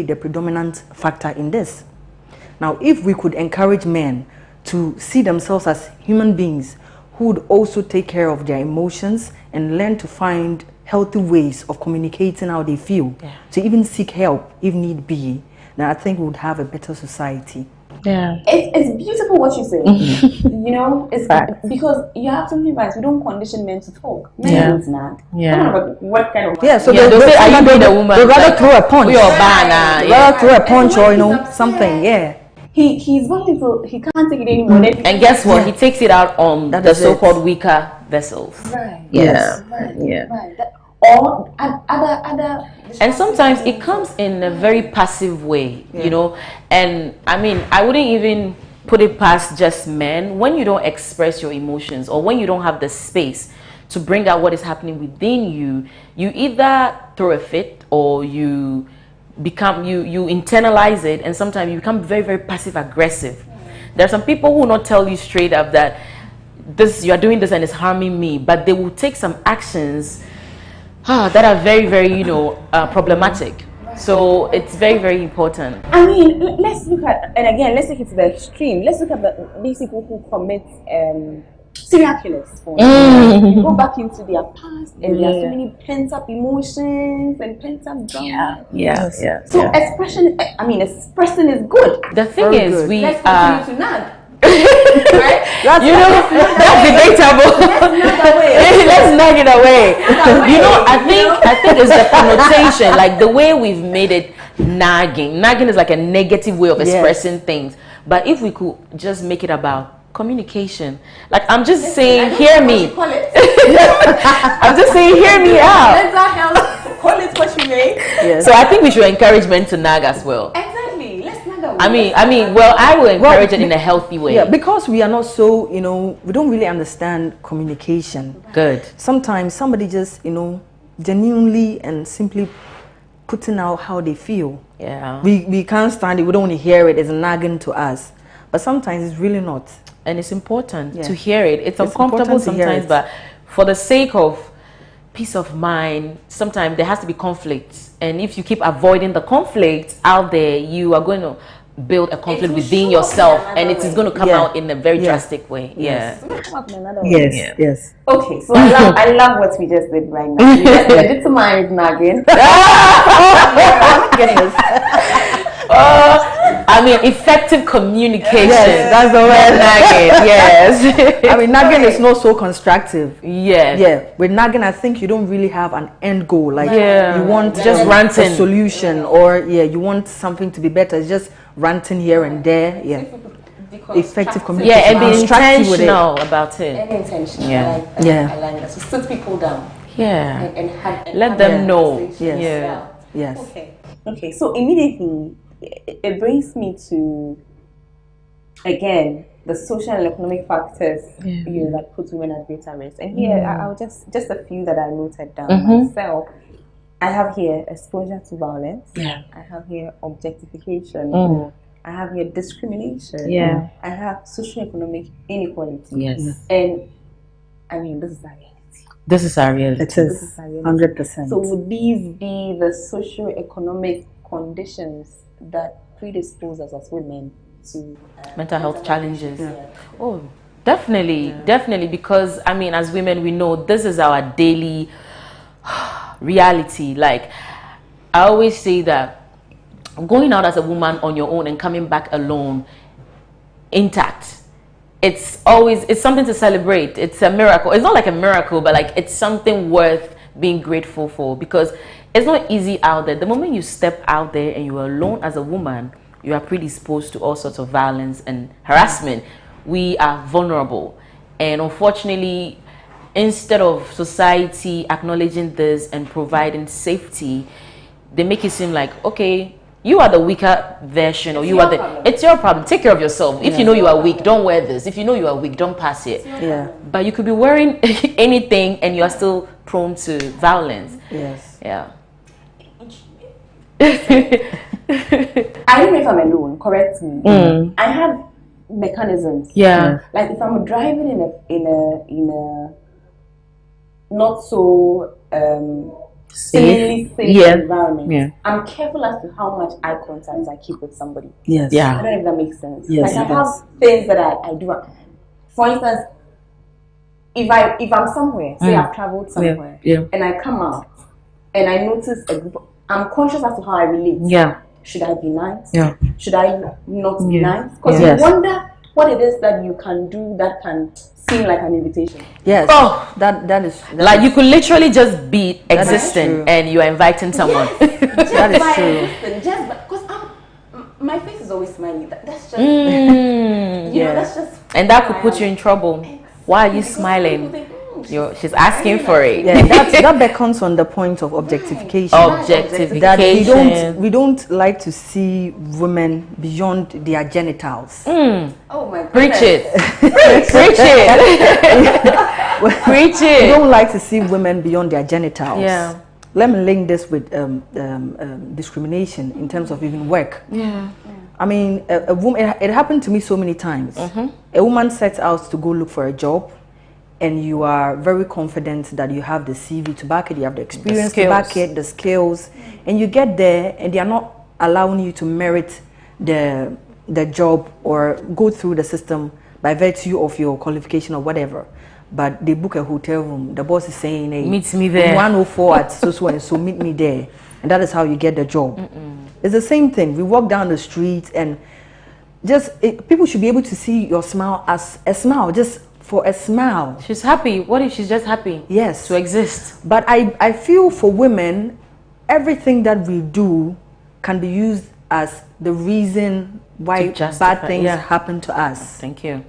the predominant factor in this. Now, if we could encourage men to see themselves as human beings who would also take care of their emotions and learn to find healthy ways of communicating how they feel, to even seek help if need be, then I think we would have a better society. Yeah, it's beautiful what you say. You know, it's because you're absolutely right. We don't condition men to talk. Men don't nag. What kind of so they'll say, "Are you being a woman?" They'd rather throw a punch. We are banana. They'd rather throw a punch or something. Yeah. He's wanting to. He can't take it anymore. And guess what? He takes it out on the so-called weaker vessels. Right. Yeah. Right. Or other. And sometimes it comes in a very passive way, you know. And I mean, I wouldn't even put it past just men. When you don't express your emotions, or when you don't have the space to bring out what is happening within you, you either throw a fit, or you become you internalize it, and sometimes you become very, very passive aggressive. There are some people who will not tell you straight up that you are doing this and it's harming me, but they will take some actions that are very, very, problematic. So it's very, very important. I mean, let's look at, and again, let's take it to the extreme. Let's look at these people who commit serial killers. You go back into their past, and there are so many pent-up emotions and pent-up drama. So expression, expressing is good. The thing is, let's continue to nag. Right? That's debatable. Let's nag it away. I think it's the connotation, like the way we've made it nagging. Nagging is like a negative way of expressing things. But if we could just make it about communication, like I'm just saying, hear me. I'm just saying, hear me out. Mental health, call it what you may. So I think we should encourage men to nag as well. Exactly. Let's nag away. I will encourage it in a healthy way. Yeah, because we are not so, we don't really understand communication. Good. Sometimes somebody just, genuinely and simply putting out how they feel. Yeah. We can't stand it. We don't want to hear it. It's nagging to us. But sometimes it's really not. And it's important to hear it. It's uncomfortable sometimes, it. but for the sake of peace of mind, sometimes there has to be conflict. And if you keep avoiding the conflict out there, you are going to build a conflict within yourself, and it is going to come out in a very drastic way. Yes. Yes. Okay, so I love what we just did right now. We just legitimized nagging. Effective communication. Yes, that's the word. Nagging. Yes. Nagging is not so constructive. Yes. Yeah. With nagging, I think you don't really have an end goal. Like you want just ranting a solution, or you want something to be better. It's just ranting here and there. Yeah. Effective communication. Yeah, and be intentional about it. And intentional. I like that. So sit people down. Yeah. And let them know. Yes. Yes. Okay. So immediately, it brings me to, again, the social and economic factors that put women at greater risk. And here, I'll just a few that I noted down myself. I have here exposure to violence. Yeah. I have here objectification. I have here discrimination. Yeah. I have socioeconomic inequality. Yes. And this is our reality. This is our reality. It is 100%. So would these be the socioeconomic conditions that predispose us as women to mental health challenges? Oh, definitely, because as women, we know this is our daily reality. Like I always say that going out as a woman on your own and coming back alone intact, it's something to celebrate. It's a miracle. It's not like a miracle, but like it's something worth being grateful for, because it's not easy out there. The moment you step out there and you are alone as a woman, you are predisposed to all sorts of violence and harassment. We are vulnerable. And unfortunately, instead of society acknowledging this and providing safety, they make it seem like, okay, you are the weaker version, or it's your problem. Take care of yourself. If you know you are weak, don't wear this. If you know you are weak, don't pass it. But you could be wearing anything and you are still prone to violence. Yes. Yeah. I don't know if I'm alone, correct me. I have mechanisms. Yeah. Like if I'm driving in a not so safe environment. Yeah. I'm careful as to how much eye contact I keep with somebody. Yes. Yeah. I don't know if that makes sense. Yes, Like I have things that I do. For instance, if I'm somewhere, say I've traveled somewhere, and I come out and I notice a group, I'm conscious as to how I relate. Yeah. Should I be nice? Yeah. Should I not be nice? Because you wonder what it is that you can do that can seem like an invitation. Yes. Oh, that is like you could literally just be That is existing true. and you are inviting someone. Yes. That is true. Just because my face is always smiling. That's just you know. That's just And that could put you in trouble. Why are you smiling? She's asking for it. Yeah, that beckons on the point of objectification. Objectification. That we don't like to see women beyond their genitals. Oh my goodness. Preach it. Preach it. Preach We it. don't like to see women beyond their genitals. Yeah. Let me link this with discrimination in terms of even work. Yeah. I mean, a woman. It happened to me so many times. A woman sets out to go look for a job, and you are very confident that you have the CV to back it, you have the experience to back it, the skills, and you get there, and they are not allowing you to merit the job or go through the system by virtue of your qualification or whatever. But they book a hotel room. The boss is saying, "Hey, meet me there. 104 at so and so, meet me there," and that is how you get the job. It's the same thing. We walk down the street, and people should be able to see your smile as a smile, just for a smile. She's happy. What if she's just happy? Yes, to exist. But I feel for women, everything that we do can be used as the reason why bad things happen to us. Thank you.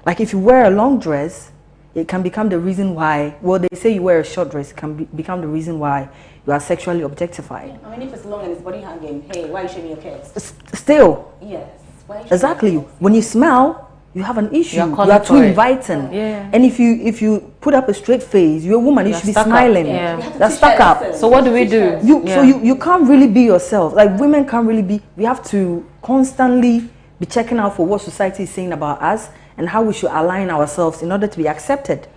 Like if you wear a long dress, it can become the reason why. Well, they say you wear a short dress, it can become the reason why you are sexually objectified. I mean, if it's long and it's body hanging, hey, why are you showing your kids? Still. Yes. Why are you exactly. When you smile, you have an issue. You are too inviting. Yeah. And if you put up a straight face, you're a woman. You should be smiling. You're stuck up. So what do we do? So you can't really be yourself. Like women can't really be. We have to constantly be checking out for what society is saying about us and how we should align ourselves in order to be accepted.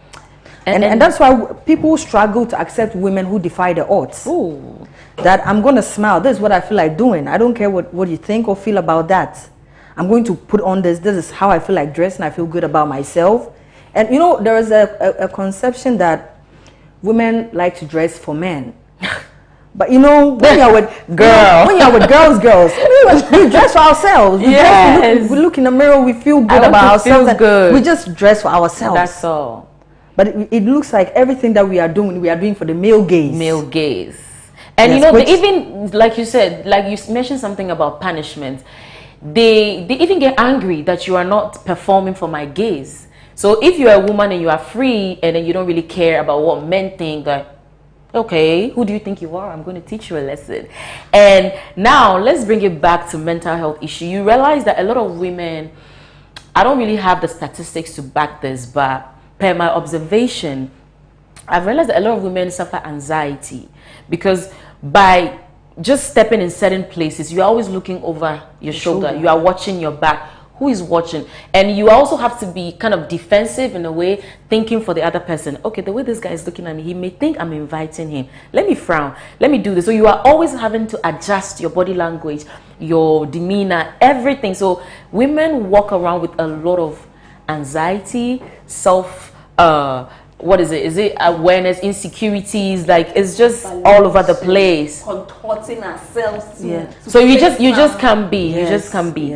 And that's why people struggle to accept women who defy the odds. Ooh. That I'm going to smile. This is what I feel like doing. I don't care what you think or feel about that. I'm going to put on this. This is how I feel like dressing. I feel good about myself. And you know, there is a conception that women like to dress for men. But you know, when you're with girls, we dress for ourselves. We look in the mirror, we feel good about ourselves. Good. We just dress for ourselves. That's all. But it looks like everything that we are doing for the male gaze. Male gaze. And you know, even like you said, like you mentioned something about punishment. They even get angry that you are not performing for my gaze. So if you're a woman and you are free and then you don't really care about what men think, like, okay, who do you think you are? I'm going to teach you a lesson. And now let's bring it back to mental health issue. You realize that a lot of women, I don't really have the statistics to back this, but per my observation, I've realized that a lot of women suffer anxiety because by just stepping in certain places, you're always looking over your shoulder. You are watching your back. Who is watching? And you also have to be kind of defensive in a way, thinking for the other person. Okay, the way this guy is looking at me, he may think I'm inviting him. Let me frown. Let me do this. So you are always having to adjust your body language, your demeanor, everything. So women walk around with a lot of anxiety, what is it? Is it awareness, insecurities? Like it's just all over the place. Contorting ourselves. So you just can't be. You just can't be.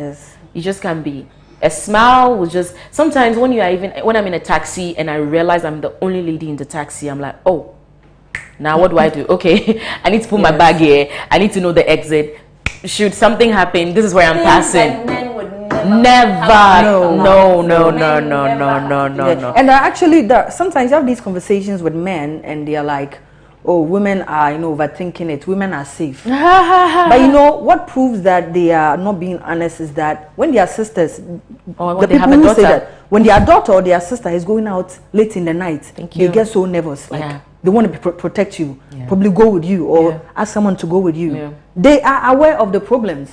You just can't be. A smile was just sometimes when I'm in a taxi and I realize I'm the only lady in the taxi, I'm like, oh, now what do I do? Okay, I need to put my bag here. I need to know the exit. Should something happen, this is where I'm passing. Men would never. No. And sometimes you have these conversations with men and they are like, oh, women are, overthinking it. Women are safe. But what proves that they are not being honest is that when their sisters, the people who say that, when their daughter or their sister is going out late in the night, they get so nervous. Like they want to protect you, probably go with you or ask someone to go with you. They are aware of the problems.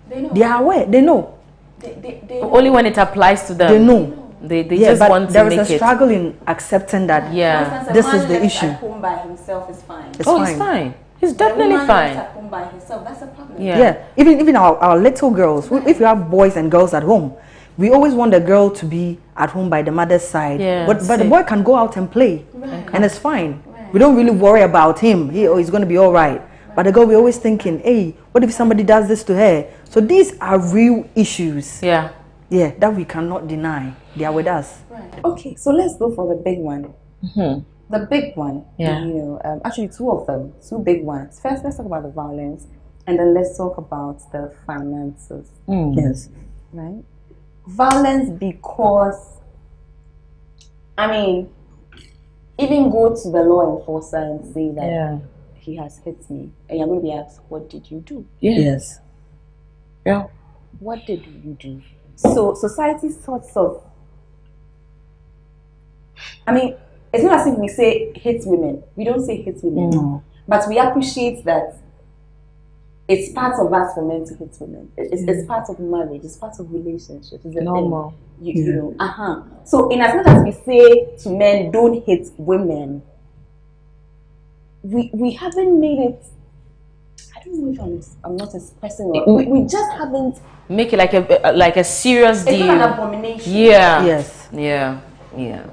They are aware. They know. They only when it applies to them. They know. They just want to there make it. There is a struggle in accepting that. Yeah, instance, this is the issue. At home by himself is fine. It's fine. He's fine. He's definitely fine. At home by himself, that's a problem. Yeah. Even our little girls. If you have boys and girls at home, we always want the girl to be at home by the mother's side. Yeah, but the boy can go out and play, and it's fine. We don't really worry about him. He's going to be all right. But the girl, we're always thinking, hey, what if somebody does this to her? So these are real issues. Yeah, that we cannot deny. They are with us. Right. Okay, so let's go for the big one. The big one. Yeah. You know, actually two of them, two big ones. First, let's talk about the violence, and then let's talk about the finances. Yes. Right. Violence because, I mean, even go to the law enforcer and say that he has hit me, and you're going to be asked, what did you do? Yes. Yeah. What did you do? So society sorts of, I mean, it's not as if we say hate women. We don't say hate women. No. But we appreciate that it's part of us for men to hate women. It's part of marriage. It's part of relationships. It's normal. You know. So in as much as we say to men, don't hate women, we haven't made it. I don't know if I'm not expressing it. We just haven't make it like a serious deal. It's not an abomination. Yeah. Yes. Yeah.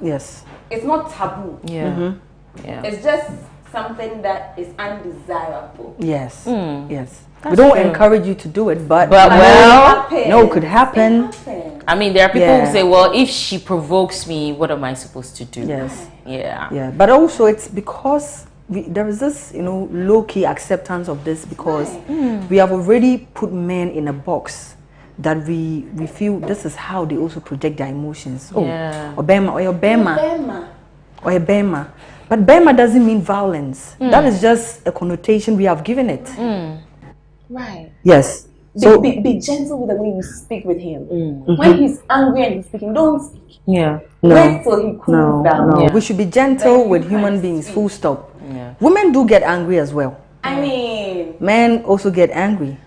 Yes. It's not taboo. Yeah. Yeah. It's just something that is undesirable. Yes. Yes. That's we don't true. encourage you to do it, but well, it could happen. I mean, there are people who say, well, if she provokes me, what am I supposed to do? Yes. Yeah. But also it's because there is this, low-key acceptance of this because we have already put men in a box that we feel this is how they also project their emotions. Or Bema, or your Bema. Or a Bema. But Bema doesn't mean violence. That is just a connotation we have given it. Right. Yes. So be gentle with the way you speak with him. When he's angry and he's speaking, don't speak. Yeah. Wait till he cools down. No. We should be gentle with human beings, full stop. Yeah. Women do get angry as well. I mean, men also get angry.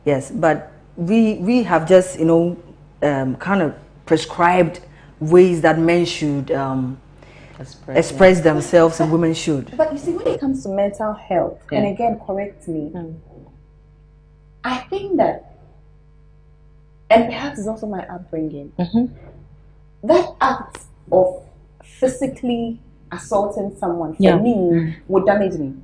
Yes, but we have just kind of prescribed ways that men should express themselves and women should. But you see, when it comes to mental health, and again, correct me, I think that, and perhaps it's also my upbringing, that act of physically assaulting someone for me would damage me.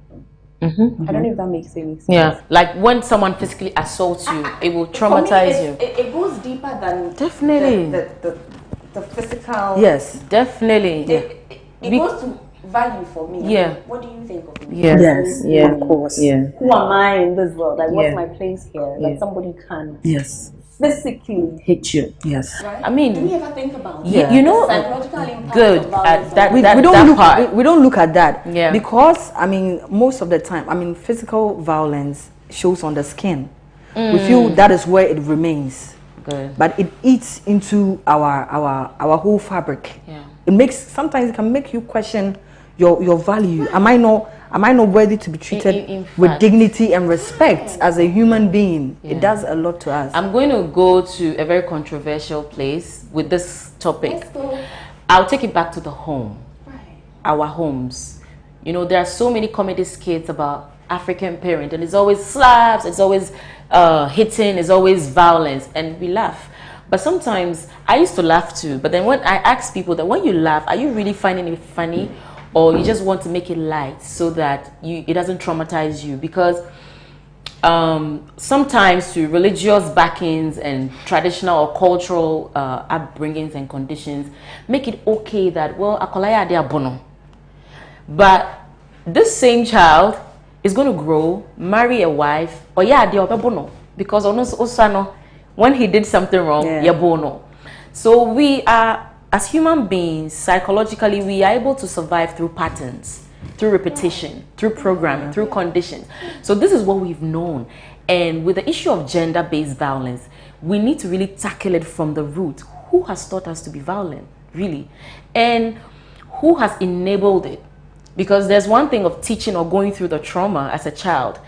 I don't know if that makes any sense. Yeah, like when someone physically assaults you, it will traumatize you. It goes deeper than definitely the physical. Yes, definitely. It goes to value for me. Yeah. What do you think of me? Yes. Yeah. Of course. Yeah. Who am I in this world? Like, what's my place here? That somebody can physically hit you. Yes. Right? I mean, do we ever think about psychological impact good at that? We don't look at that. Yeah. Because most of the time, physical violence shows on the skin. We feel that is where it remains. Good. But it eats into our whole fabric. Yeah. Sometimes it can make you question your value. Am I not worthy to be treated with dignity and respect as a human being? It does a lot to us. I'm going to go to a very controversial place with this topic. Let's go. I'll take it back to the home. Right. Our homes. There are so many comedy skits about African parent, and it's always slaps, it's always hitting, it's always violence, and we laugh. But sometimes I used to laugh too. But then when I ask people that when you laugh, are you really finding it funny, or you just want to make it light so that it doesn't traumatize you? Because sometimes through religious backings and traditional or cultural upbringings and conditions, make it okay that akolaya ade abono. But this same child is going to grow, marry a wife, or ade obono, because osano. When he did something wrong, yabono. So we are, as human beings, psychologically, we are able to survive through patterns, through repetition, through programming, through conditions. So this is what we've known. And with the issue of gender-based violence, we need to really tackle it from the root. Who has taught us to be violent, really? And who has enabled it? Because there's one thing of teaching or going through the trauma as a child.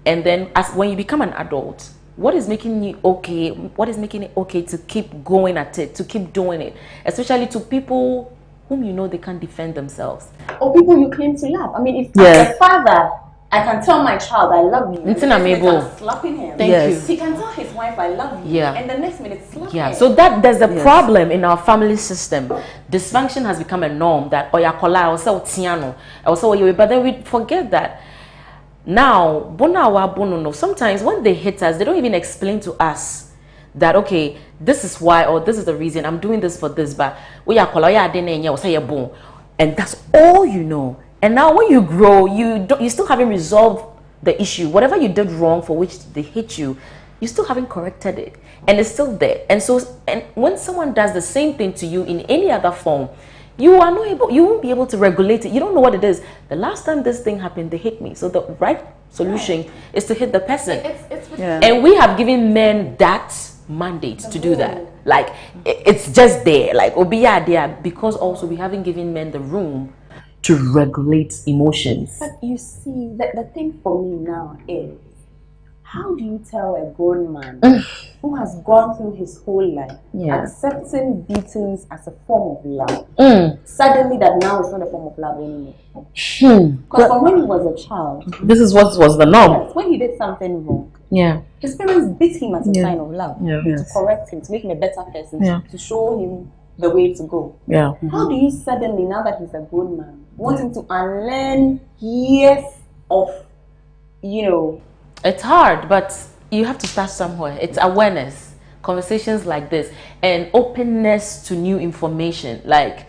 And then when you become an adult, what is making you okay? What is making it okay to keep going at it, to keep doing it, especially to people whom you know they can't defend themselves, or people you claim to love? I mean, if as a father, I can tell my child I love you. It's I'm slapping him. Thank you. He can tell his wife I love you. Yeah. And the next minute slap Yeah. him. So there's a problem in our family system. Dysfunction has become a norm that oyakola also tiano also but then we forget that. Now, sometimes when they hit us, they don't even explain to us that, okay, this is why, or this is the reason, I'm doing this for this, but and that's all you know. And now when you grow, you still haven't resolved the issue. Whatever you did wrong for which they hit you, you still haven't corrected it. And it's still there. And so, and when someone does the same thing to you in any other form, you won't be able to regulate it. You don't know what it is. The last time this thing happened, they hit me. So the right solution is to hit the person. And we have given men that mandate to do that. Like, it's just there. Like, obiya there, because also we haven't given men the room to regulate emotions. But you see, the thing for me now is, how do you tell a grown man who has gone through his whole life accepting beatings as a form of love, suddenly that now it's not a form of love anymore? Because from when he was a child, this is what was the norm. Yes, when he did something wrong, his parents beat him as a sign of love, to correct him, to make him a better person, to show him the way to go. How do you suddenly, now that he's a grown man, want him to unlearn years of, It's hard, but you have to start somewhere. It's awareness, conversations like this, and openness to new information. Like,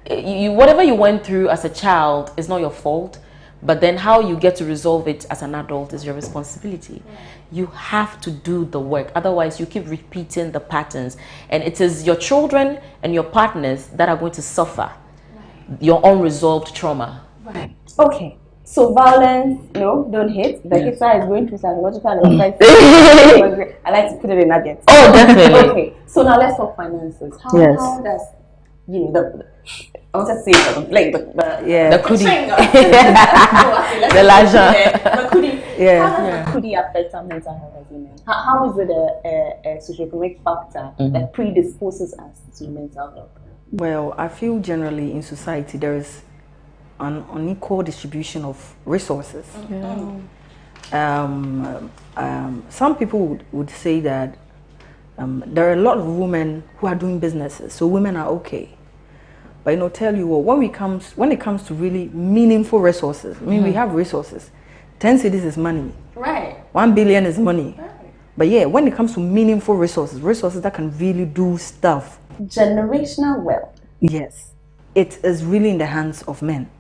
whatever you went through as a child is not your fault, but then how you get to resolve it as an adult is your responsibility. You have to do the work. Otherwise, you keep repeating the patterns, and it is your children and your partners that are going to suffer your unresolved trauma. Okay. So violence, no, don't hit. The hitter is going through psychological effects. I like to put it in nuggets. Oh, definitely. Okay. So now let's talk finances. How does I want to say the kudi, the l'argent, the kudi. How does the kudi affect our mental health as women? How is it a socioeconomic factor that predisposes us to mental health? Well, I feel generally in society there is an unequal distribution of resources. Some people would say that there are a lot of women who are doing businesses, so women are okay. But tell you what, when it comes to really meaningful resources, I mean, we have resources. 10 cities is money. Right. 1 billion is money. Right. But yeah, when it comes to meaningful resources that can really do stuff. Generational wealth. Yes. It is really in the hands of men.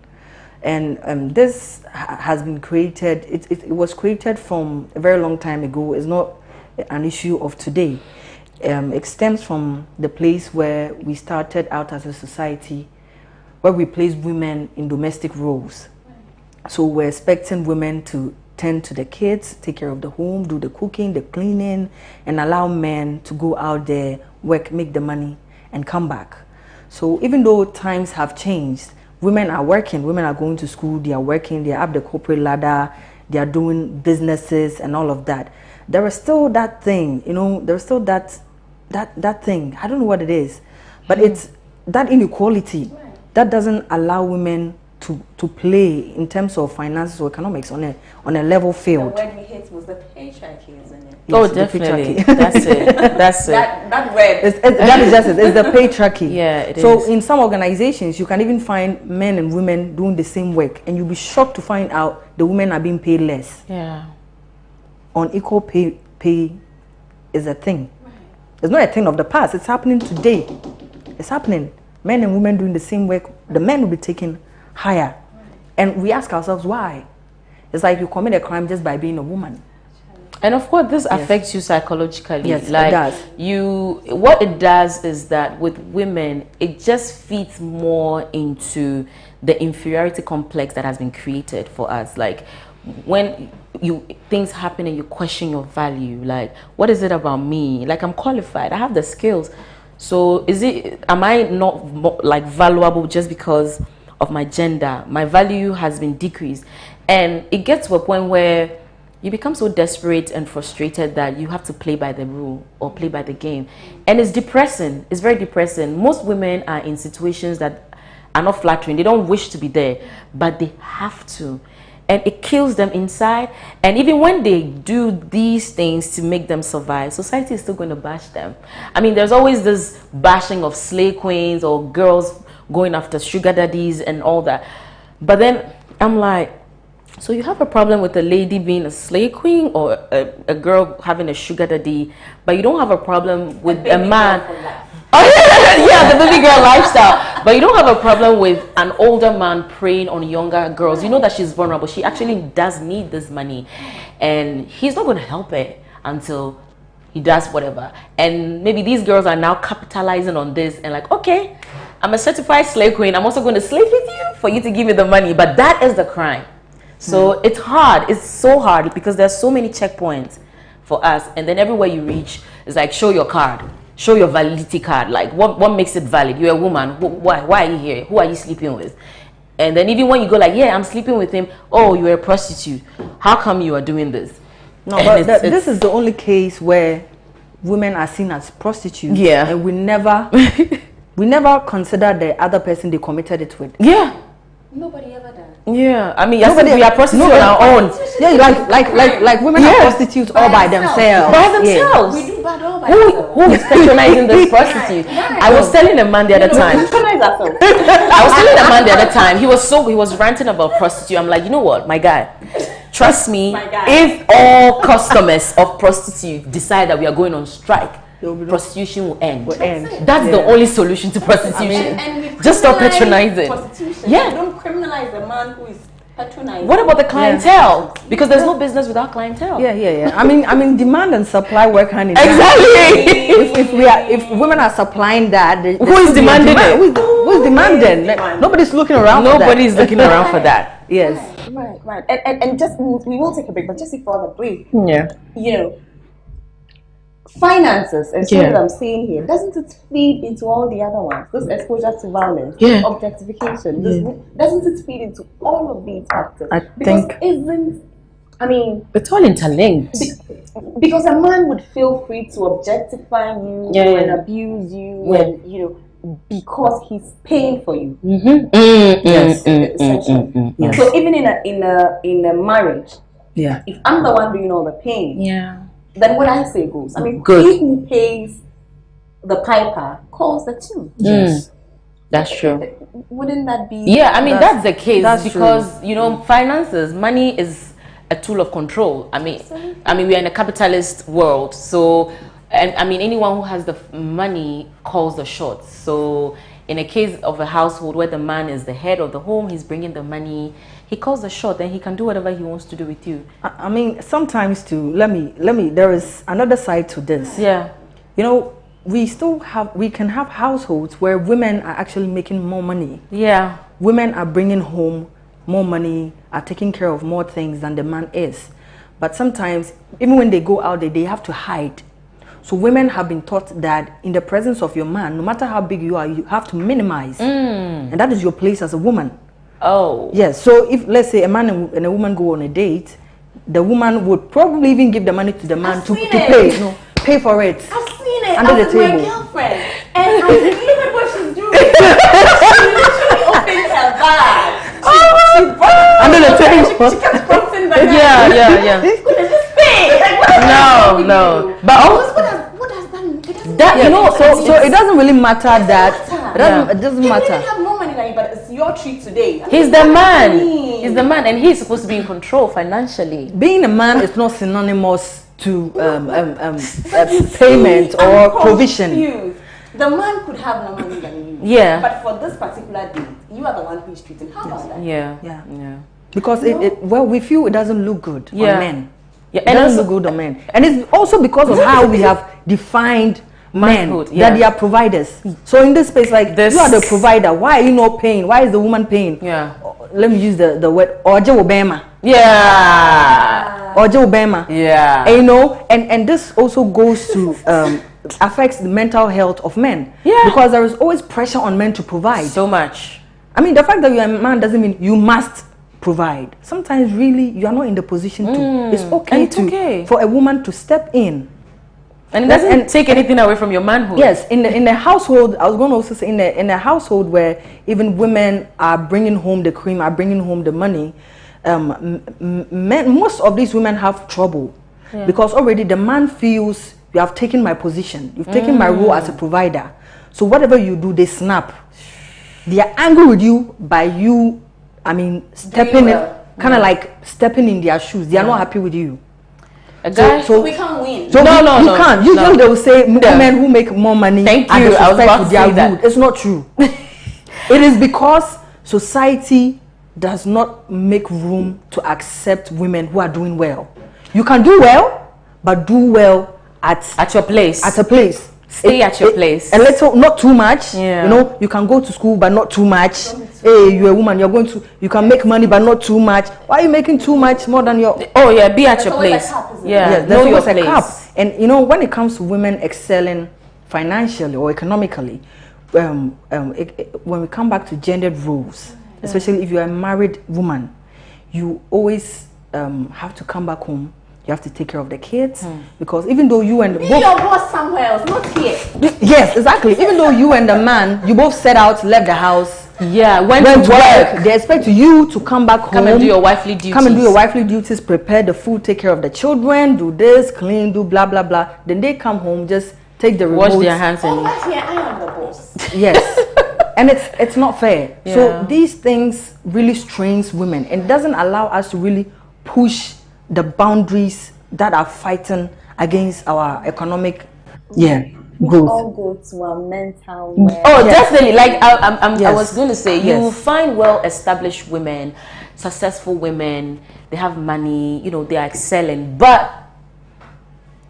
And this has been created, it was created from a very long time ago. It's not an issue of today. It stems from the place where we started out as a society, where we placed women in domestic roles. So we're expecting women to tend to the kids, take care of the home, do the cooking, the cleaning, and allow men to go out there, work, make the money, and come back. So even though times have changed, women are working, women are going to school, they are working, they are up the corporate ladder, they are doing businesses and all of that. There is still that thing, there's still that thing. I don't know what it is, but it's that inequality that doesn't allow women to play in terms of finances or economics on a level field. The word we hit was the patriarchy, isn't it? Yes, definitely. That's it. That's it. That word. That is just it. It's the patriarchy. Yeah, it so is. In some organizations, you can even find men and women doing the same work, and you'll be shocked to find out the women are being paid less. Yeah. Unequal pay is a thing. It's not a thing of the past. It's happening today. It's happening. Men and women doing the same work. The men will be taken higher. And we ask ourselves why. It's like you commit a crime just by being a woman. And of course, this affects you psychologically. Yes, like, it does. What it does is that with women, it just feeds more into the inferiority complex that has been created for us. Like, when things happen and you question your value, like, what is it about me? Like, I'm qualified, I have the skills. So am I not valuable just because of my gender? My value has been decreased. And it gets to a point where, you become so desperate and frustrated that you have to play by the rule or play by the game. And it's depressing. It's very depressing. Most women are in situations that are not flattering. They don't wish to be there, but they have to. And it kills them inside. And even when they do these things to make them survive, society is still going to bash them. I mean, there's always this bashing of slay queens or girls going after sugar daddies and all that. But then I'm like, so you have a problem with a lady being a slay queen or a girl having a sugar daddy, but you don't have a problem with a man. Oh, yeah, the baby girl lifestyle. But you don't have a problem with an older man preying on younger girls. You know that she's vulnerable. She actually does need this money. And he's not going to help her until he does whatever. And maybe these girls are now capitalizing on this and like, okay, I'm a certified slave queen. I'm also going to slave with you for you to give me the money. But that is the crime. So it's hard. It's so hard because there's so many checkpoints for us. And then everywhere you reach is like, show your card. Show your validity card. Like, what makes it valid? You're a woman. Why are you here? Who are you sleeping with? And then even when you go like, yeah, I'm sleeping with him. Oh, you're a prostitute. How come you are doing this? No, but this is the only case where women are seen as prostitutes. Yeah. And we never consider the other person they committed it with. Yeah. Nobody ever does. Yeah, I mean, we are prostitutes on our own. Yeah, like women are prostitutes all by themselves. By themselves. We do bad all by ourselves. Who is patronizing this prostitute? Right. I was telling a man the other time. Patronize ourselves. I was telling a man the other time. He was ranting about prostitute. I'm like, you know what, my guy, trust me. If all customers of prostitute decide that we are going on strike, prostitution will end. That's the only solution to prostitution. And just stop patronizing. Yeah. Don't criminalize the man who is patronizing. What about the clientele? Yeah. Because there's no business without clientele. Yeah. I mean, demand and supply work hand in hand. Exactly. If women are supplying that, who is demanding it? Who is demanding? Nobody's looking around. Nobody's looking around for that. Yes. Right. And just we will take a break, but just before the break, you know. Finances, and so what I'm saying here, doesn't it feed into all the other ones? This exposure to violence, objectification, doesn't it feed into all of these factors? It's all interlinked. Because a man would feel free to objectify you and abuse you, and because he's paying for you. Essentially. So even in a marriage, if I'm the one doing all the paying, then what I say goes. I mean, he who pays the piper calls the tune. Yes, that's true. Wouldn't that be? Yeah, I mean that's the case because finances, money is a tool of control. I mean, we are in a capitalist world, so anyone who has the money calls the shots. So in a case of a household where the man is the head of the home, he's bringing the money. He calls the shot, and he can do whatever he wants to do with you. I mean, sometimes too. Let me. There is another side to this. Yeah. We can have households where women are actually making more money. Yeah. Women are bringing home more money, are taking care of more things than the man is. But sometimes, even when they go out there, they have to hide. So women have been taught that in the presence of your man, no matter how big you are, you have to minimize, and that is your place as a woman. Oh. Yes, so if, let's say, a man and a woman go on a date, the woman would probably even give the money to the man to pay for it. I've seen it. Under the table. My girlfriend. And I said, look at what she's doing. She literally opened her bag. Under the table. She kept prompting the Yeah. Just pay. No. But what does that mean? So it doesn't really matter that. It doesn't matter. Maybe have more money than you, but it's your treat today. He's the man. He's the man, and he's supposed to be in control financially. Being a man is not synonymous to payment or provision. The man could have more money than you. Yeah. But for this particular date, you are the one who is treating. How about that? Yeah. Because we feel it doesn't look good on men. Yeah. It doesn't look good on men, and it's also because of how we have defined men that they are providers. So in this space, like you are the provider. Why are you not paying? Why is the woman paying? Yeah. Let me use the word Oje Obama. Yeah. Oje Obama. Yeah. And and this also goes to affects the mental health of men. Yeah. Because there is always pressure on men to provide. So much. I mean, the fact that you're a man doesn't mean you must provide. Sometimes really you are not in the position to. It's okay for a woman to step in. And it doesn't take anything away from your manhood. Yes, in the household, I was going to also say in a household where even women are bringing home the cream, are bringing home the money, most of these women have trouble because already the man feels you have taken my position, you've taken my role as a provider. So whatever you do, they snap. They are angry with you by you. I mean, stepping kind of like stepping in their shoes. They are not happy with you. So we can't win. So you can't. Usually they will say women who make more money are disrespectful, they are rude. It's not true. It is because society does not make room to accept women who are doing well. You can do well, but do well at your place. At a place. Stay at your place. A little, not too much. Yeah. You know, you can go to school, but not too much. Hey, you're a woman. You can make money, but not too much. Why are you making too much more than your? Oh yeah, be at your place. There's always a cap. And you know, when it comes to women excelling financially or economically, when we come back to gendered roles, especially if you're a married woman, you always have to come back home. You have to take care of the kids because even though you and your boss somewhere else, not here. Yes, exactly. Even though you and the man, you both set out, left the house. Yeah, went to work. They expect you to come back home. Come and do your wifely duties. Come and do your wifely duties. Prepare the food, take care of the children, do this, clean, do blah blah blah. Then they come home, just take the remote. Wash their hands and but here I am the boss. Yes. And it's not fair. Yeah. So these things really strains women and doesn't allow us to really push the boundaries that are fighting against our economic growth. All go to our mental definitely. Like I was going to say, you will find well-established women, successful women. They have money, you know, they are excelling, but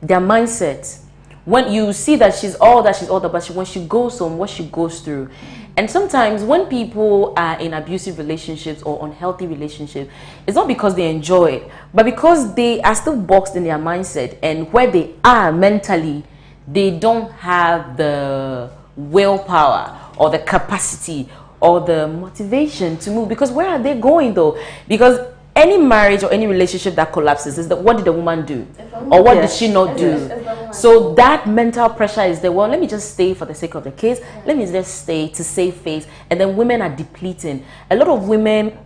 their mindset. When you see that she's all that, but when she goes home, what she goes through. And sometimes when people are in abusive relationships or unhealthy relationships, it's not because they enjoy it, but because they are still boxed in their mindset. And where they are mentally, they don't have the willpower or the capacity or the motivation to move. Because where are they going though? Because any marriage or any relationship that collapses is that what did the woman do? Or what did she not do? So that mental pressure is there. Well, let me just stay for the sake of the kids. Let me just stay to save face. And then women are depleting. A lot of women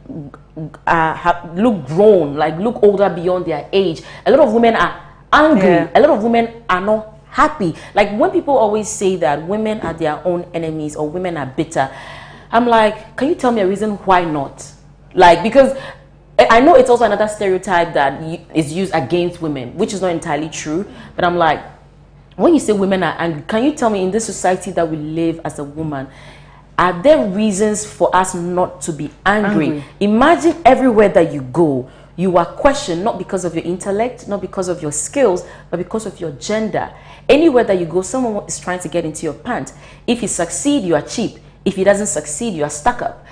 look grown, like look older beyond their age. A lot of women are angry. A lot of women are not happy. Like when people always say that women are their own enemies or women are bitter, I'm like, can you tell me a reason why not? Like, because I know it's also another stereotype that is used against women, which is not entirely true. But I'm like, when you say women are angry, can you tell me in this society that we live as a woman, are there reasons for us not to be angry? Imagine everywhere that you go, you are questioned not because of your intellect, not because of your skills, but because of your gender. Anywhere that you go, someone is trying to get into your pants. If you succeed, you are cheap. If he doesn't succeed, you are stuck up.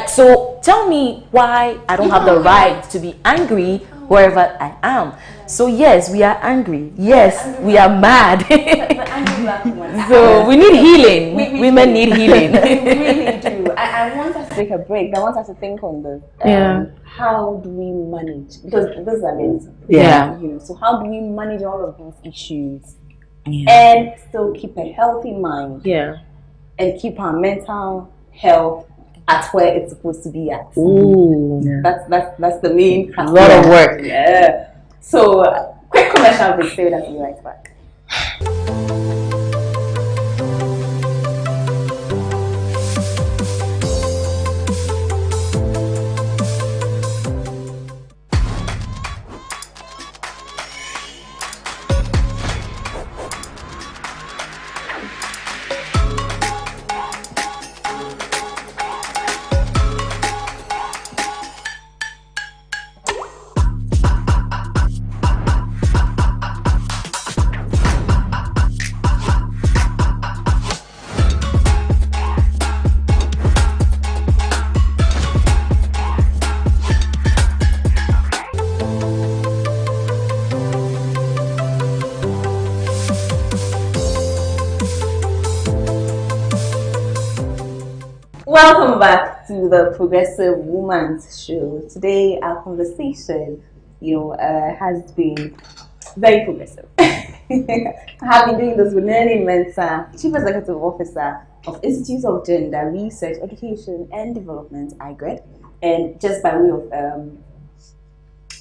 So tell me why I don't have the right to be angry wherever I am. So yes, we are angry. Yes, we are mad. So we need healing. Women need healing. We really do. I want us to take a break. I want us to think on this. How do we manage? Because this is amazing. So how do we manage all of these issues and still keep a healthy mind? And keep our mental health at where it's supposed to be at. That's the main a lot of work. So quick commercial break. Stay with us. We'll be right back. Welcome back to the Progressive Woman's Show. Today, our conversation, has been very progressive. I have been doing this with Noelyne Mensah, Chief Executive Officer of Institute of Gender Research, Education and Development, IGRED. And just by way of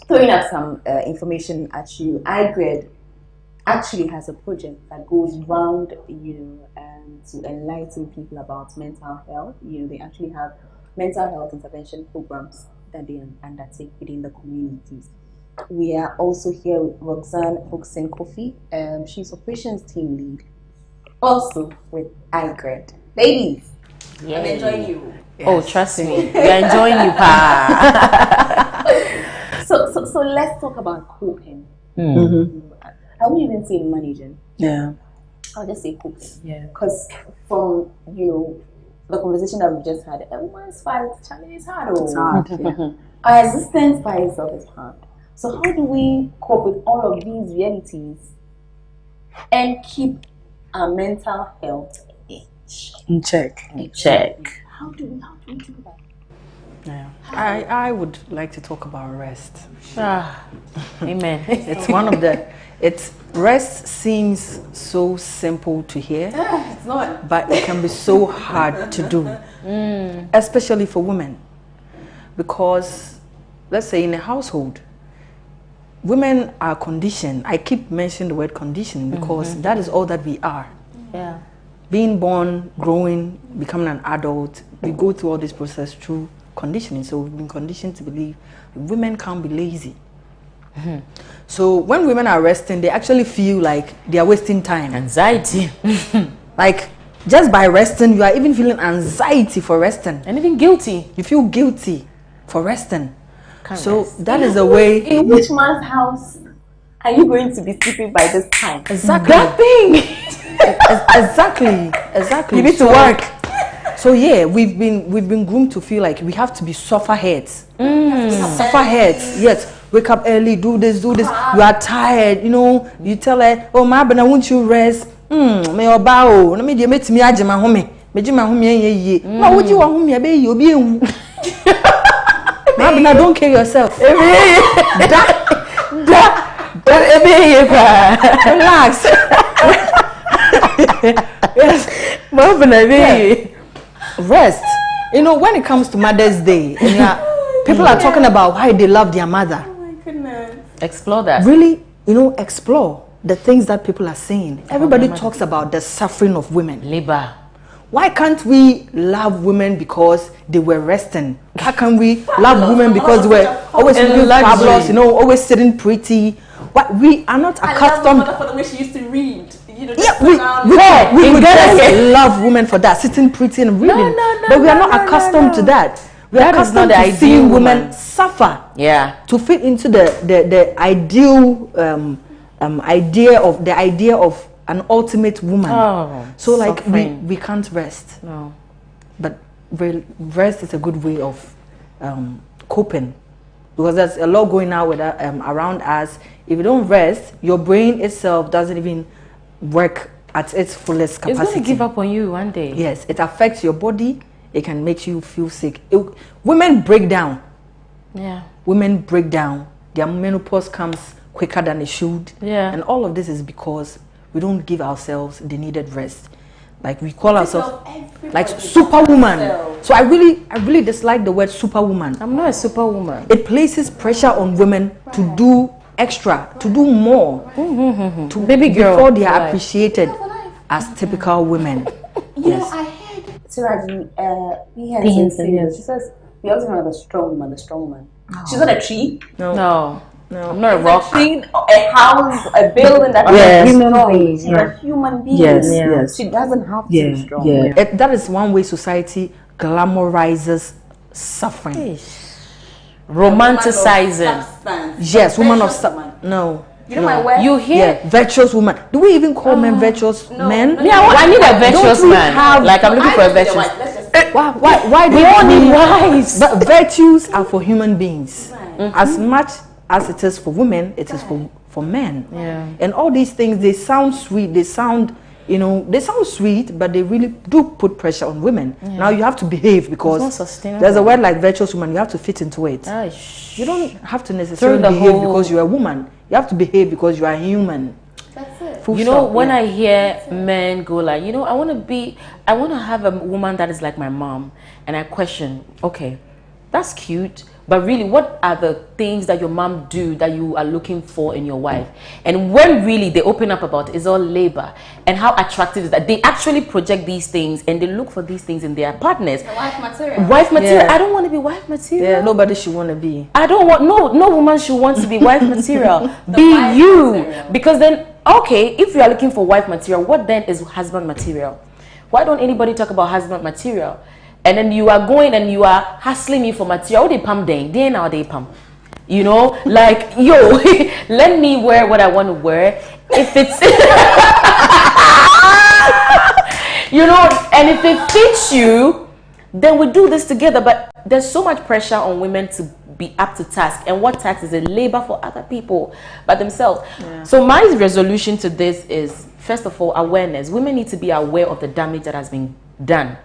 throwing out some information at you, IGRED actually has a project that goes round, to enlighten people about mental health. They actually have mental health intervention programs that they undertake within the communities. We are also here with Roxanne Bougsin Koffi. She's operations team lead, also with IGRED. Ladies, I'm enjoying you. Yes. Oh, trust me, we're enjoying you, pa. So let's talk about coping. I won't even say managing. Yeah. I'll just say coping. Yeah. Because from the conversation that we just had, a woman's fight, challenge is hard. It's hard. Yeah. Our existence by itself is hard. So how do we cope with all of these realities and keep our mental health in check? How do we do that? Yeah. I would like to talk about rest. Amen. It's one of the rest seems so simple to hear. It's not. But it can be so hard to do. Especially for women. Because let's say in a household, women are conditioned. I keep mentioning the word conditioned because that is all that we are. Yeah. Being born, growing, becoming an adult, we go through all this process through conditioning. So we've been conditioned to believe women can't be lazy. So when women are resting, they actually feel like they are wasting time. Anxiety. Like just by resting, you are even feeling anxiety for resting. And even guilty. You feel guilty for resting. So rest. that is a way. In which man's house are you going to be sleeping by this time? Exactly. That thing. Exactly. You need to work. So yeah, we've been groomed to feel like we have to be suffer heads. Suffer heads. Yes. Wake up early, do this. You are tired, you tell her, oh my but won't you rest? Me obao. Let me meet me aje my home. Meji my home ye. No, would you want home be you be I don't kill yourself. Relax. Yes. Rest. When it comes to Mother's Day, and people are talking about why they love their mother. Oh my goodness. Explore that. Really, explore the things that people are saying. Everybody talks about the suffering of women. Labor. Why can't we love women because they were resting? How can we love women because they were always looking fabulous, always sitting pretty? But we are not accustomed. I love my mother for the way she used to read. We would just love women for that, sitting pretty and reading. But we are not accustomed to that. We are accustomed to seeing women suffer. Yeah. To fit into the ideal idea of an ultimate woman. So like we can't rest. No. But rest is a good way of coping, because there's a lot going on with around us. If you don't rest, your brain itself doesn't even work at its fullest capacity. It's going to give up on you one day. Yes, it affects your body. It can make you feel sick. Women break down. Yeah. Women break down. Their menopause comes quicker than it should. Yeah. And all of this is because we don't give ourselves the needed rest. Like we call ourselves like superwoman. So I really dislike the word superwoman. I'm not a superwoman. It places pressure on women to do extra, to do more, to baby girl before they are appreciated as typical women. I heard Siraji, he has said, she says, we always remember the strong woman, She's not a tree. No. I'm not a rock. A house, a building that is strong. She's a human being. Yes. She doesn't have to be strong. That is one way society glamorizes suffering. Romanticizing. Yes, woman of substance. No. You know my word? You hear virtuous woman. Do we even call men virtuous men? I need a virtuous man. I'm looking for a virtuous. Why do you need wives? But virtues are for human beings. As much as it is for women, it is for men. Yeah. And all these things, they sound sweet, they sound, you know, they sound sweet, but they really do put pressure on women. Now you have to behave because there's a word like virtuous woman. You have to fit into it. You don't have to necessarily behave because you're a woman. You have to behave because you are human. That's it. You know, when I hear men go like, you know, I want to have a woman that is like my mom, and I question, okay, that's cute, but really, what are the things that your mom do that you are looking for in your wife? And when really they open up about it, it's all labor, and how attractive is that they actually project these things and they look for these things in their partners. The wife material. Wife material. I don't want to be wife material. Yeah, nobody should want to be. I don't want no woman should want to be wife material. Be you, material. Because then, okay, if you are looking for wife material, what then is husband material? Why don't anybody talk about husband material? And then you are going and you are hustling me for material. They pam day now they pam. You know, like, yo, let me wear what I want to wear. If it's you know, and if it fits you, then we do this together. But there's so much pressure on women to be up to task, and what task is a labor for other people but themselves. So my resolution to this is, first of all, awareness. Women need to be aware of the damage that has been done,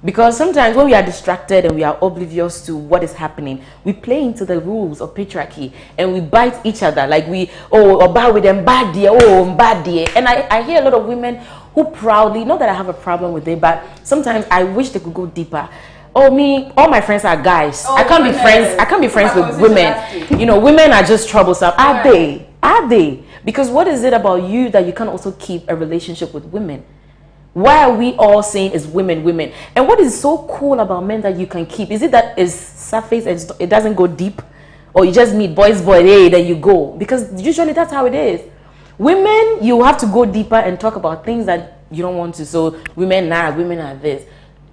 because sometimes when we are distracted and we are oblivious to what is happening, we play into the rules of patriarchy and we bite each other, like we bow with them bad dear, bad dear. And I hear a lot of women who proudly, not that I have a problem with it, but sometimes I wish they could go deeper. All my friends are guys. I can't be friends with women. You know, women are just troublesome. Are they? Because what is it about you that you can't also keep a relationship with women? Why are we all saying it's women? And what is so cool about men that you can keep? Is it that it's surface and it doesn't go deep? Or you just meet boy, hey, then you go? Because usually that's how it is. Women, you have to go deeper and talk about things that you don't want to. So women are this.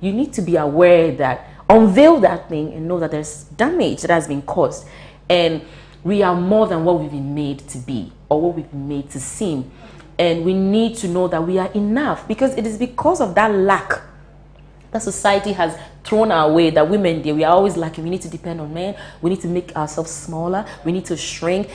You need to be aware that, unveil that thing and know that there's damage that has been caused. And we are more than what we've been made to be or what we've been made to seem. And we need to know that we are enough, because it is because of that lack that society has thrown our way, that women, we are always lacking. We need to depend on men. We need to make ourselves smaller. We need to shrink.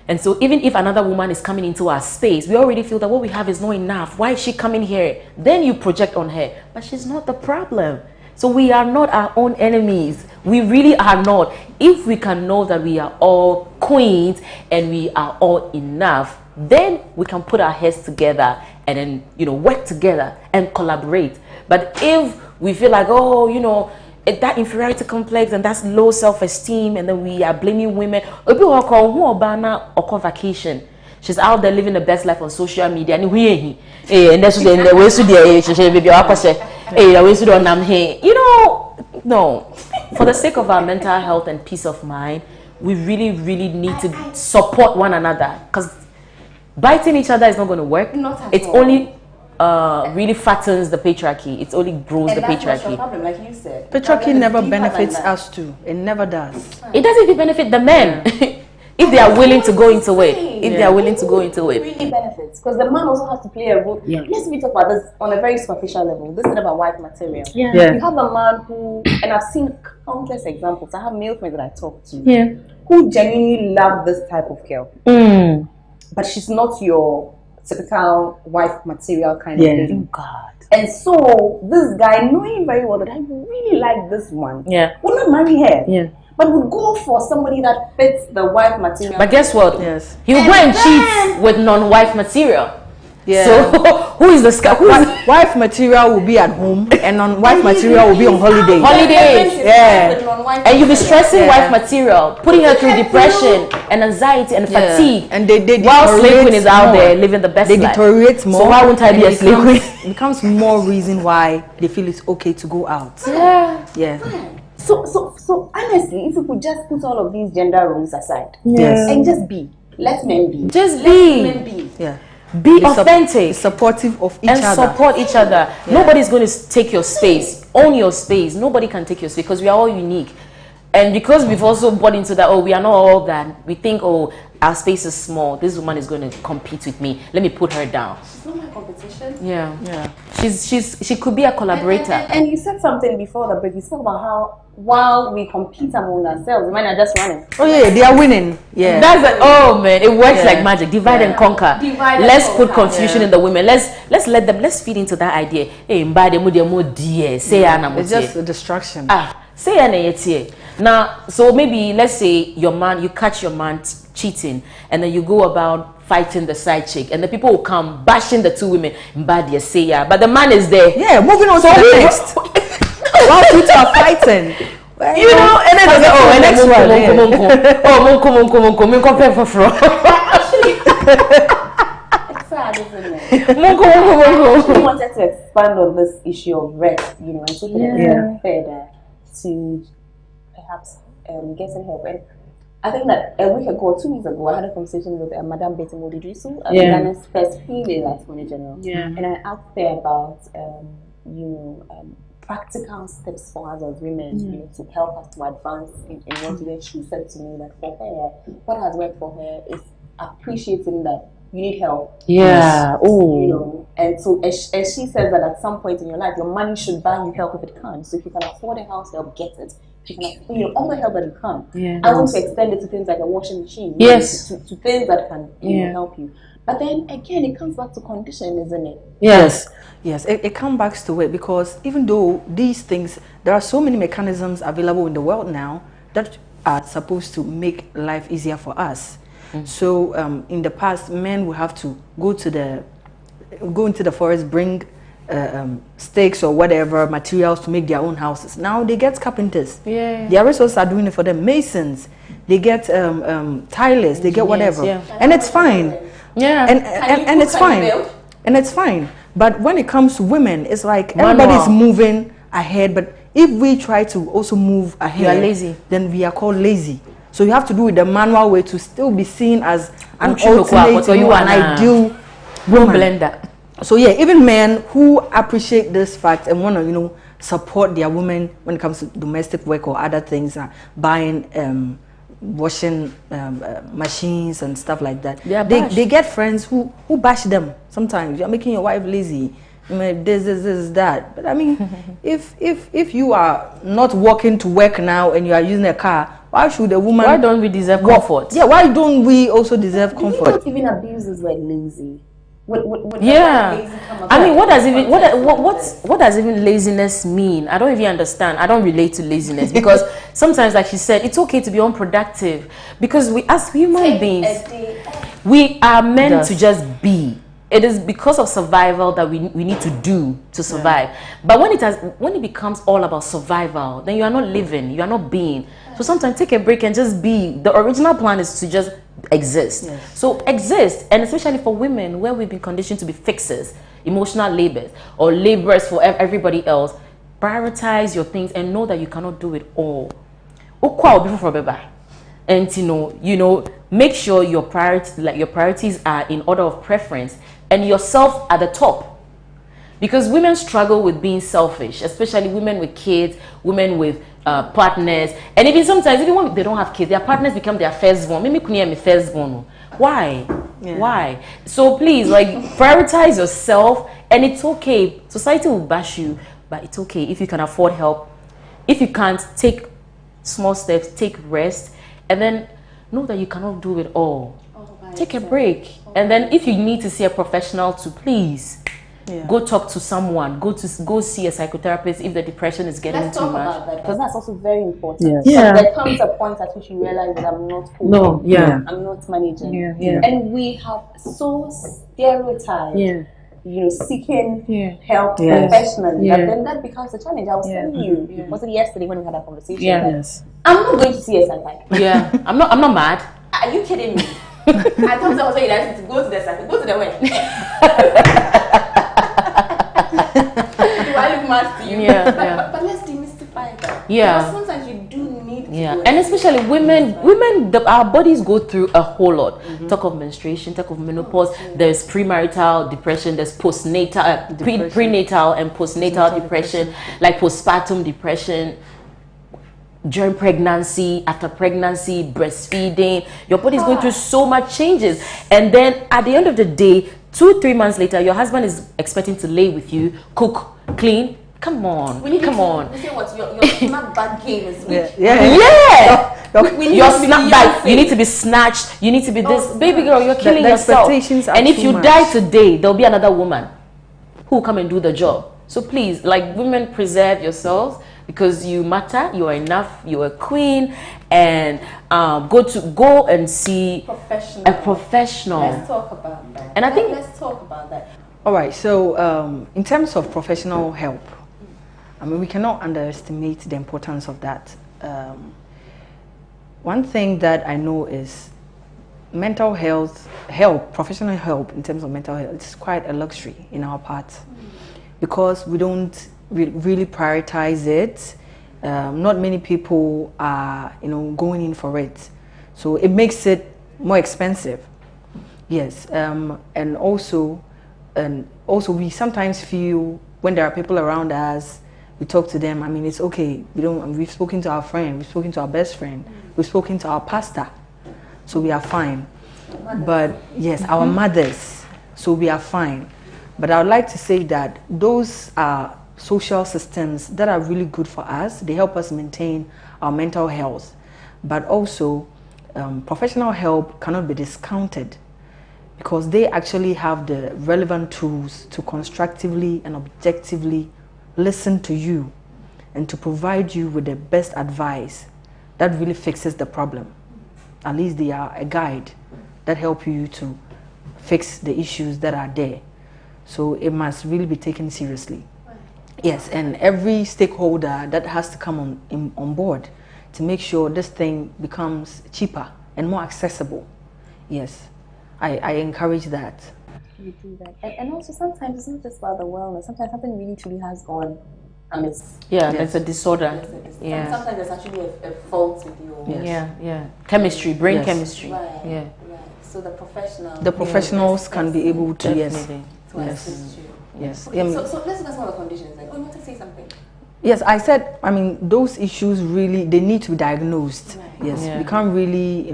And so even if another woman is coming into our space, we already feel that what we have is not enough. Why is she coming here? Then you project on her. But she's not the problem. So we are not our own enemies. We really are not. If we can know that we are all queens and we are all enough, then we can put our heads together and then, you know, work together and collaborate. But if we feel like, that inferiority complex and that's low self-esteem, and then we are blaming women. Vacation. She's out there living the best life on social media. And no. For the sake of our mental health and peace of mind, we really, really need to support one another, because biting each other is not going to work. It's only really fattens the patriarchy. It only grows the patriarchy. That's your problem, like you said. Patriarchy never benefits us too. It never does. It doesn't even benefit the men. If they are willing to go into it. If they are willing to go into it. It really benefits. Because the man also has to play a role. Let's talk about this on a very superficial level. This is about wife material. You have a man who, and I've seen countless examples. I have male friends that I talk to who genuinely love this type of girl. But she's not your typical wife material kind of lady. Oh God. And so this guy, knowing very well that I really like this one, will not marry her. But would go for somebody that fits the wife material. But guess what? Yes. He will go and cheat with non-wife material. So who is the scar? Wife material will be at home, and non-wife material will be on holiday. And you'll be stressing wife material, putting her through depression and anxiety and fatigue. And they while slave queen is out there living the best life. They deteriorate more. So why won't I be a slave queen? It becomes more reason why they feel it's okay to go out. So honestly, if we could just put all of these gender roles aside, and just be, let men be, just be, let men be, be authentic, supportive of each other, and support each other. Nobody's going to take your space. Own your space. Nobody can take your space, because we are all unique. And because we've also bought into that, we are not all that. We think, our space is small. This woman is going to compete with me. Let me put her down. a competition. Yeah. She could be a collaborator. And you said something before the break. You spoke about how while we compete among ourselves, men are just running. Oh yeah, they are winning. Yeah. Oh man, it works like magic. Divide and conquer. Let's put confusion in the women. Let's let them. Let's feed into that idea. Hey, say it's just a distraction. Say now. So maybe let's say you catch your man cheating, and then you go about fighting the side chick, and the people will come bashing the two women. But the man is there. Yeah, moving on to the next. While you two are fighting, you know, and then the next one. It's sad, isn't it? I actually wanted to expand on this issue of rest, you know, and take it a step further to perhaps getting help. And I think that a week ago, 2 weeks ago, I had a conversation with Madame Betty Modidusu, Ghana's first female attorney general. And I asked her about, practical steps for us as women, you know, to help us to advance in what we. She said to me that for her, what has worked for her is appreciating that you need help. Yeah. Oh. You know, and so as she says that at some point in your life, your money should buy you help if it can. So if you can afford a house help, get it. If you can afford, you know, all the help that you can. Yeah. I want to extend it to things like a washing machine. Yes. To things that can help you. But then again, it comes back to condition, isn't it? Yes. It comes back to it, because even though these things, there are so many mechanisms available in the world now that are supposed to make life easier for us. So in the past, men would have to go into the forest, bring stakes or whatever materials to make their own houses. Now they get carpenters. Their resources are doing it for them. Masons, they get tilers, they get whatever, and it's fine. And it's fine. And it's fine. But when it comes to women, it's like everybody's moving ahead. But if we try to also move ahead, you are lazy. Then we are called lazy. So you have to do it the manual way to still be seen as an alternate, an ideal blender. So yeah, even men who appreciate this fact and want to, you know, support their women when it comes to domestic work or other things, buying washing machines and stuff like that. They get friends who bash them. Sometimes you're making your wife lazy. This, that. But I mean, if you are not walking to work now and you are using a car, why should a woman? Why don't we deserve comfort? Yeah, why don't we also deserve comfort? You don't even abuse this word lazy. I mean, what does even laziness mean? I don't even understand. I don't relate to laziness, because sometimes, like she said, it's okay to be unproductive, because we as human beings, we are meant to just be. It is because of survival that we need to do to survive. But when it becomes all about survival, then you are not living, you are not being. So sometimes take a break and just be. The original plan is to just exist. So exist, and especially for women, where we've been conditioned to be fixers, emotional laborers, or laborers for everybody else, prioritize your things and know that you cannot do it all. And you know, make sure your priorities are in order of preference, and yourself at the top. Because women struggle with being selfish, especially women with kids, women with partners, and even sometimes, even when they don't have kids, their partners become their firstborn. Maybe me firstborn. Why? Why? So please, like, prioritize yourself, and it's okay. Society will bash you, but it's okay if you can afford help. If you can't, take small steps, take rest, and then know that you cannot do it all. Take a break, and then if you need to see a professional, to please go talk to someone. Go see a psychotherapist if the depression is getting too much. Let's talk about that, because that's also very important. There comes a point at which you realize that I'm not cool. I'm not managing. And we have so stereotyped, you know, seeking help professionally. But then that becomes a challenge. I was telling you, was it yesterday when we had a conversation? I'm not going to see a psychiatrist. I'm not mad. Are you kidding me? I thought I was saying that to go to the psychiatrist. Go to the where? Do I look mad to you? But let's demystify that. Because sometimes you do need to do it. And especially women, our bodies go through a whole lot. Talk of menstruation, talk of menopause. There's premarital depression. There's postnatal, prenatal and postnatal depression, like postpartum depression. During pregnancy, after pregnancy, breastfeeding, your body is going through so much changes, and then at the end of the day, 2-3 months later, your husband is expecting to lay with you, cook, clean. Come on, come on. You say what? Your snap back game is weak. Yeah. Your snap back. Beyonce. You need to be snatched. You need to be this. Baby girl, you're killing the yourself. expectations are And if too you much. die today, there'll be another woman who will come and do the job. So please, like, women, preserve yourselves, because you matter. You are enough. You are a queen. And go and see a professional. Let's talk about that. And I think let's talk about that. All right, so in terms of professional help, I mean, we cannot underestimate the importance of that. One thing that I know is mental health help, professional help in terms of mental health, it's quite a luxury in our part, because we don't really prioritize it. Not many people are, going in for it, so it makes it more expensive. Yes, and also we sometimes feel when there are people around us, we talk to them. I mean, it's okay. We've spoken to our friend, we've spoken to our best friend, we've spoken to our pastor, so we are fine. But yes, our mothers, so we are fine. But I would like to say that those are social systems that are really good for us. They help us maintain our mental health. But also, professional help cannot be discounted, because they actually have the relevant tools to constructively and objectively listen to you and to provide you with the best advice that really fixes the problem. At least they are a guide that help you to fix the issues that are there. So it must really be taken seriously. Yes, and every stakeholder that has to come on board to make sure this thing becomes cheaper and more accessible. Yes, I encourage that. You do that. And also sometimes it's not just about the wellness. Sometimes something really truly has gone amiss. Yeah, there's a disorder. Yeah. Sometimes there's actually a fault with your... Yeah. Chemistry, brain Yes. chemistry. Right. Yeah. Right. So the Professionals can be able to, Definitely. to assist you. yes. Okay, so let's look at some of the conditions. Like, you want to say something? Yes, I said, I mean, those issues really, they need to be diagnosed. Right. Yes, Yeah. we can't really,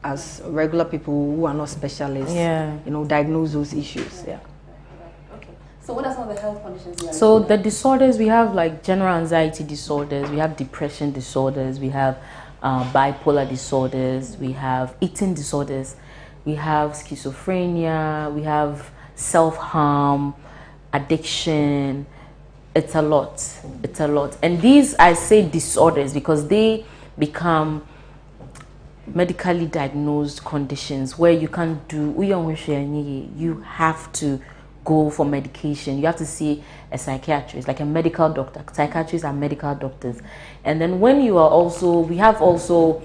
as regular people who are not specialists, diagnose those issues. Yeah. Okay. So what are some of the health conditions you are So looking the at? disorders, we have like general anxiety disorders, we have depression disorders, we have bipolar disorders, we have eating disorders, we have schizophrenia, we have self-harm, addiction. It's a lot. And these, I say disorders because they become medically diagnosed conditions where you can't do, you have to go for medication. You have to see a psychiatrist, like a medical doctor. Psychiatrists are medical doctors. And then when you are also, we have also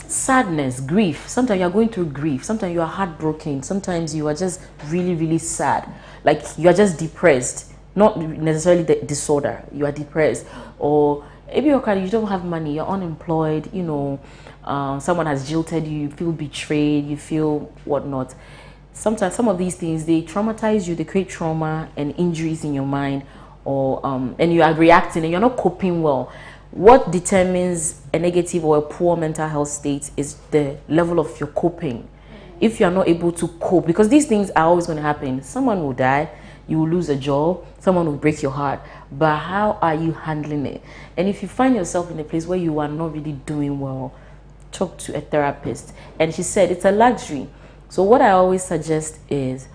sadness, grief. Sometimes you are going through grief. Sometimes you are heartbroken. Sometimes you are just really, really sad. Like you are just depressed. Not necessarily the disorder. You are depressed. Or maybe you don't have money, you're unemployed, someone has jilted you, you feel betrayed, you feel whatnot. Sometimes some of these things, they traumatize you, they create trauma and injuries in your mind, or and you are reacting and you're not coping well. What determines a negative or a poor mental health state is the level of your coping. If you are not able to cope, because these things are always going to happen. Someone will die, you will lose a job, someone will break your heart, but how are you handling it? And if you find yourself in a place where you are not really doing well, talk to a therapist. And she said it's a luxury. So what I always suggest is,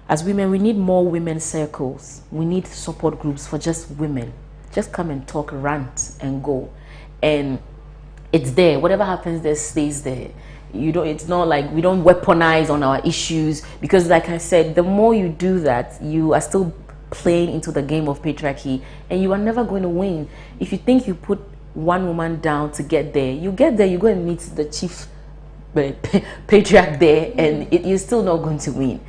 as women, we need more women's circles. We need support groups for just women. Just come and talk, rant and go. And it's there. Whatever happens there stays there. It's not like we don't weaponize on our issues, because like I said, the more you do that, you are still playing into the game of patriarchy, and you are never going to win. If you think you put one woman down to get there, you get there, you go and meet the chief patriarch there, and you're still not going to win.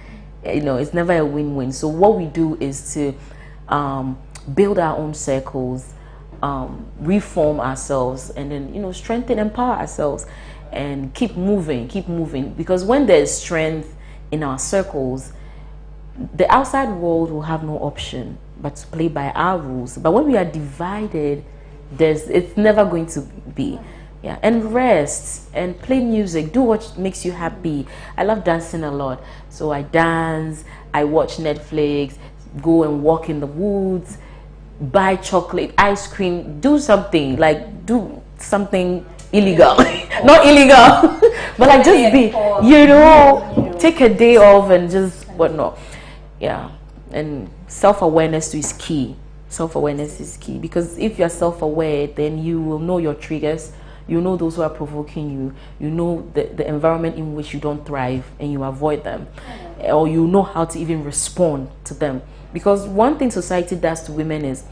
It's never a win-win. So what we do is to build our own circles, reform ourselves, and then strengthen, empower ourselves, and keep moving, because when there's strength in our circles, the outside world will have no option but to play by our rules. But when we are divided, it's never going to be. Yeah, and rest and play music. Do what makes you happy. I love dancing a lot, so I dance. I watch Netflix. Go and walk in the woods. Buy chocolate, ice cream. Do something like do something illegal, not illegal, but like just be, take a day off and just whatnot. Yeah, and self-awareness is key. Self-awareness is key, because if you're self-aware, then you will know your triggers. You know those who are provoking you. You know the environment in which you don't thrive, and you avoid them, or you know how to even respond to them. Because one thing society does to women is,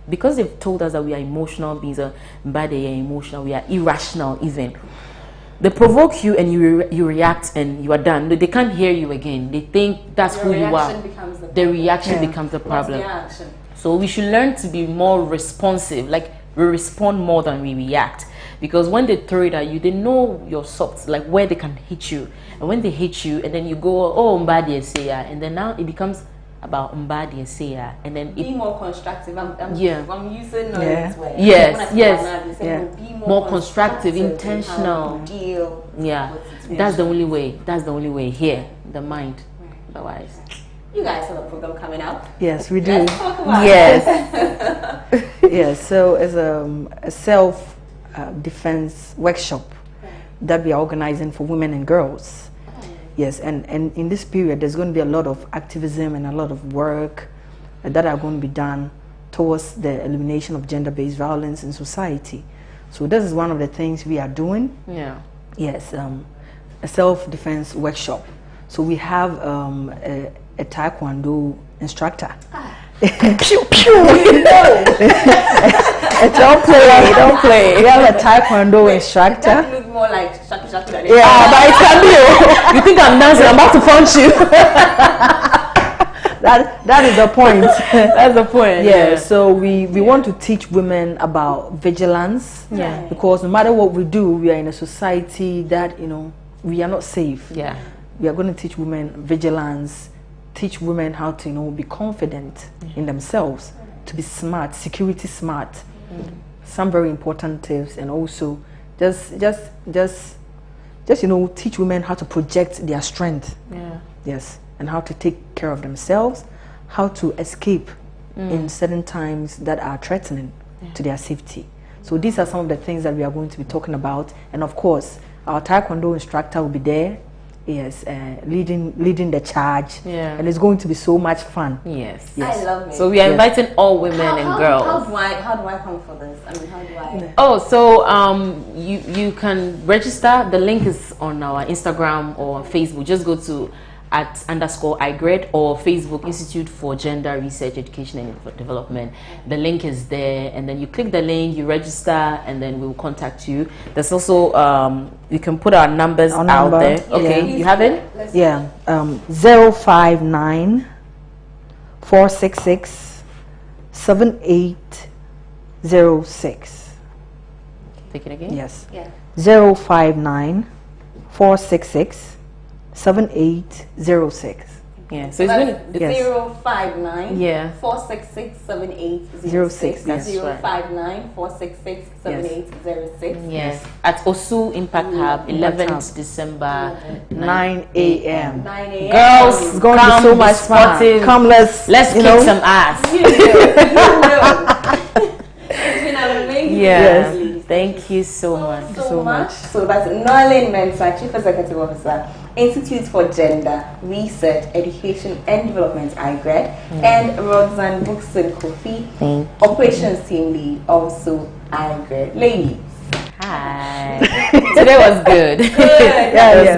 because they've told us that we are emotional beings, but they are emotional, we are irrational even. They provoke you and you react and you are done. They can't hear you again. They think that's who you are. The reaction becomes the problem. So we should learn to be more responsive. Like, we respond more than we react. Because when they throw it at you, they know your soft, like where they can hit you. And when they hit you, and then you go, oh, mbadi eseya, and then now it becomes about mbadi eseya, and then be more constructive. I'm using Yes, be more constructive, intentional. Deal. Yeah, that's the only way. That's the only way here. The mind, otherwise. You guys have a program coming up. Yes, we do. Let's talk about yes. Yes. So as a self defense workshop that we are organizing for women and girls. Yes, and in this period, there's going to be a lot of activism and a lot of work that are going to be done towards the elimination of gender-based violence in society. So this is one of the things we are doing. Yeah. Yes, a self-defense workshop. So we have a taekwondo instructor. Pew pew. Don't play. We have a taekwondo instructor. That look more like shaku shaku than but it can be. You think I'm dancing? I'm about to punch you. That is the point. That's the point. Yeah. So we want to teach women about vigilance. Yeah. Because no matter what we do, we are in a society that we are not safe. Yeah. We are going to teach women vigilance. Teach women how to be confident in themselves, to be smart, security smart. Some very important tips, and also just teach women how to project their strength. Yeah. Yes, and how to take care of themselves, how to escape in certain times that are threatening to their safety. So these are some of the things that we are going to be talking about, and of course our taekwondo instructor will be there. Yes, leading the charge, and it's going to be so much fun. Yes. I love it. So we are inviting all women and girls. How do I come for this? I mean, how do I? Oh, so you can register. The link is on our Instagram or Facebook. Just go to @_IGRED or Facebook Institute for Gender Research, Education and Development. The link is there, and then you click the link, you register, and then we will contact you. There's also you can put our numbers out there. Okay, you have it? Yeah, 059 466 7806. Take it again. Yes. Yeah. 059 466 7806. Yeah, so it's going to 059 466 7806. That's 059 466 7806. Yes, at Osu Impact Hub, 11th December, 9 a.m. 9 a.m. Girls, It's going to be so much fun. Come, let's kick some ass. It's been amazing. Yeah. Thank you so much. So much. So that's Noelyne Mensah, Chief Executive Officer, Institute for Gender Research, Education and Development, IGRED, and Roxanne Bougsin Koffi, Operations Team Lead, also IGRED. Ladies. Hi. Today was good. Good. Yeah, it was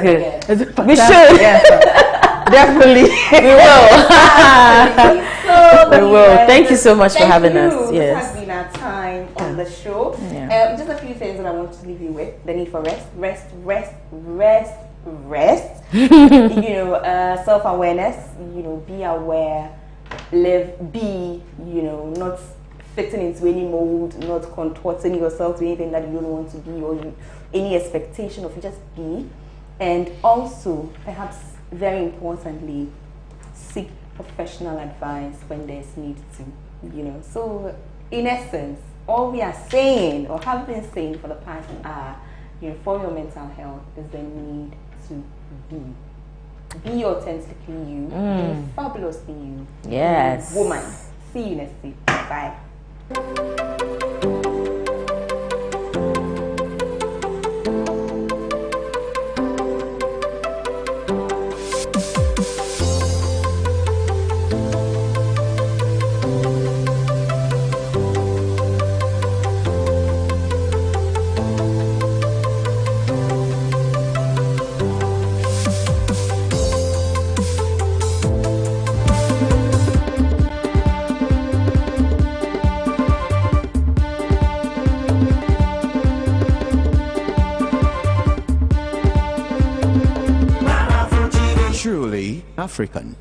good. We should. Yeah. Definitely. We will. We will. Thank you so much for having us. Yes. This has been our time on the show. Yeah. Just a few things that I want to leave you with. The need for rest. Self-awareness. Be aware. Live. Be. Not fitting into any mold. Not contorting yourself to anything that you don't want to be, or any expectation of you. Just be. And also, perhaps very importantly, seek professional advice when there's need to. So in essence, all we are saying or have been saying for the past hour for your mental health is the need to be authentically you, be fabulously you. Yes. Woman. See you next week. Bye. Truly African.